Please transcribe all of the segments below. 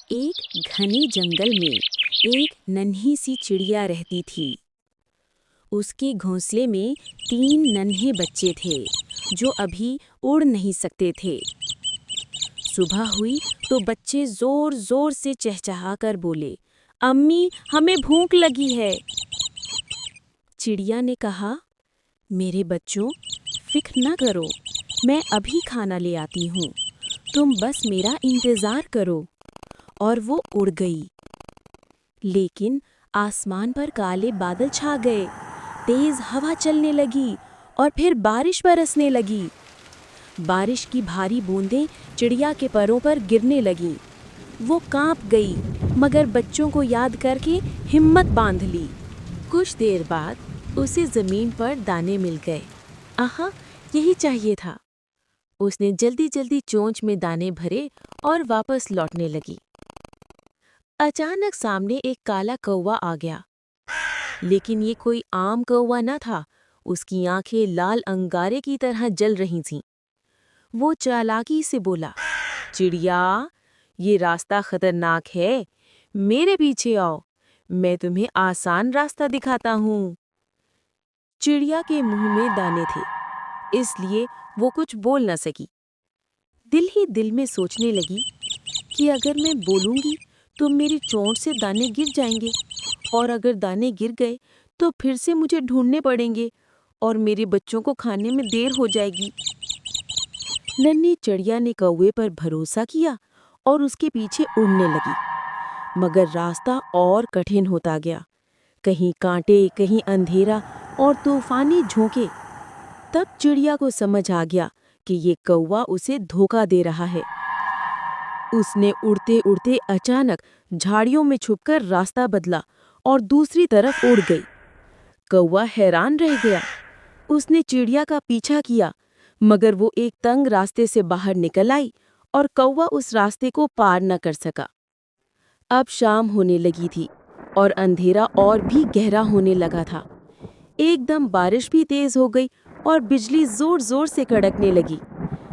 एक घने जंगल में एक नन्ही सी चिड़िया रहती थी। उसके घोंसले में 3 नन्हे बच्चे थे जो अभी उड़ नहीं सकते थे। सुबह हुई तो बच्चे जोर जोर से चहचहाकर बोले, अम्मी, हमें भूख लगी है। चिड़िया ने कहा, मेरे बच्चों, फिक्र न करो, मैं अभी खाना ले आती हूँ, तुम बस मेरा इंतज़ार करो। और वो उड़ गई। लेकिन आसमान पर काले बादल छा गए, तेज हवा चलने लगी और फिर बारिश बरसने लगी। बारिश की भारी बूंदें चिड़िया के पैरों पर गिरने लगीं। वो कांप गई, मगर बच्चों को याद करके हिम्मत बांध ली। कुछ देर बाद उसे ज़मीन पर दाने मिल गए। आहा, यही चाहिए था। उसने जल्दी जल्दी चोंच में दाने भरे और वापस लौटने लगी। अचानक सामने एक काला कौवा आ गया। लेकिन ये कोई आम कौवा न था। उसकी आंखें लाल अंगारे की तरह जल रही थीं। वो चालाकी से बोला, चिड़िया, ये रास्ता खतरनाक है, मेरे पीछे आओ, मैं तुम्हें आसान रास्ता दिखाता हूँ। चिड़िया के मुंह में दाने थे, इसलिए वो कुछ बोल न सकी। दिल ही दिल में सोचने लगी कि अगर मैं बोलूँगी तो मेरी चोंच से दाने गिर जाएंगे, और अगर दाने गिर गए तो फिर से मुझे ढूंढने पड़ेंगे और मेरे बच्चों को खाने में देर हो जाएगी। नन्ही चिड़िया ने कौवे पर भरोसा किया और उसके पीछे उड़ने लगी। मगर रास्ता और कठिन होता गया, कहीं कांटे, कहीं अंधेरा और तूफानी झोंके। तब चिड़िया को समझ आ गया कि ये कौवा उसे धोखा दे रहा है। उसने उड़ते उड़ते अचानक झाड़ियों में छुपकर रास्ता बदला और दूसरी तरफ उड़ गई। कौवा हैरान रह गया। उसने चिड़िया का पीछा किया, मगर वो एक तंग रास्ते से बाहर निकल आई और कौवा उस रास्ते को पार न कर सका। अब शाम होने लगी थी और अंधेरा और भी गहरा होने लगा था। एकदम बारिश भी तेज हो गई और बिजली जोर जोर से कड़कने लगी।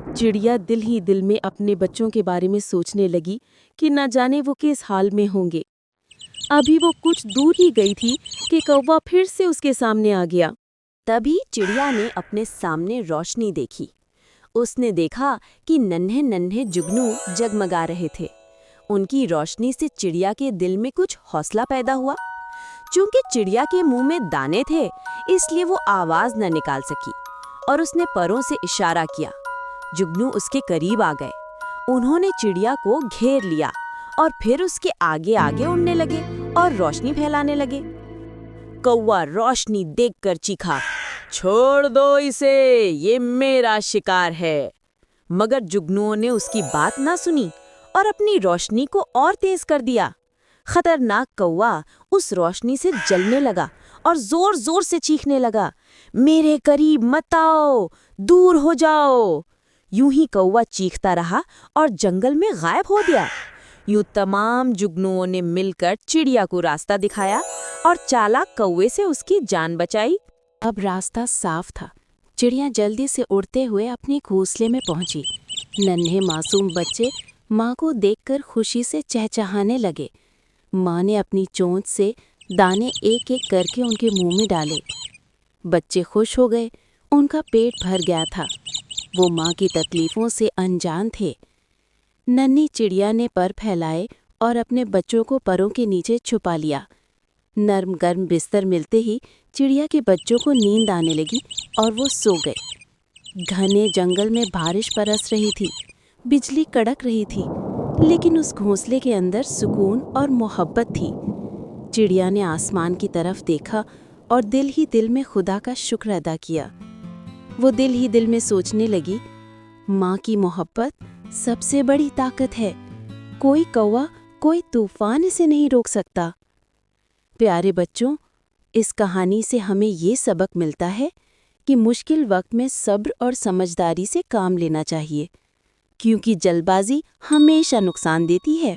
चिड़िया दिल ही दिल में अपने बच्चों के बारे में सोचने लगी कि न जाने वो किस हाल में होंगे। अभी वो कुछ दूर ही गई थी कि कौवा फिर से उसके सामने आ गया। तभी चिड़िया ने अपने सामने रोशनी देखी। उसने देखा कि नन्हे नन्हे जुगनू जगमगा रहे थे। उनकी रोशनी से चिड़िया के दिल में कुछ हौसला पैदा हुआ। चूंकि चिड़िया के मुंह में दाने थे, इसलिए वो आवाज न निकाल सकी और उसने परों से इशारा किया। जुगनू उसके करीब आ गए। उन्होंने चिड़िया को घेर लिया और फिर उसके आगे आगे उड़ने लगे और रोशनी फैलाने लगे। कौवा रोशनी देखकर चीखा, छोड़ दो इसे, ये मेरा शिकार है। मगर जुगनुओं ने उसकी बात ना सुनी और अपनी रोशनी को और तेज कर दिया। खतरनाक कौवा उस रोशनी से जलने लगा और जोर जोर से चीखने लगा, मेरे करीब मत आओ, दूर हो जाओ। यूं ही कौवा चीखता रहा और जंगल में गायब हो गया। यूं तमाम जुगनुओं ने मिलकर चिड़िया को रास्ता दिखाया और चालाक कौवे से उसकी जान बचाई। अब रास्ता साफ था। चिड़िया जल्दी से उड़ते हुए अपने घोंसले में पहुंची। नन्हे मासूम बच्चे माँ को देखकर खुशी से चहचहाने लगे। माँ ने अपनी चोंच से दाने एक एक करके उनके मुंह में डाले। बच्चे खुश हो गए, उनका पेट भर गया था। वो माँ की तकलीफों से अनजान थे। नन्ही चिड़िया ने पर फैलाए और अपने बच्चों को परों के नीचे छुपा लिया। नर्म गर्म बिस्तर मिलते ही चिड़िया के बच्चों को नींद आने लगी और वो सो गए। घने जंगल में बारिश बरस रही थी, बिजली कड़क रही थी, लेकिन उस घोंसले के अंदर सुकून और मोहब्बत थी। चिड़िया ने आसमान की तरफ देखा और दिल ही दिल में खुदा का शुक्र अदा किया। वो दिल ही दिल में सोचने लगी, माँ की मोहब्बत सबसे बड़ी ताकत है। कोई कौवा, कोई तूफान इसे नहीं रोक सकता। प्यारे बच्चों, इस कहानी से हमें ये सबक मिलता है कि मुश्किल वक्त में सब्र और समझदारी से काम लेना चाहिए, क्योंकि जल्दबाजी हमेशा नुकसान देती है।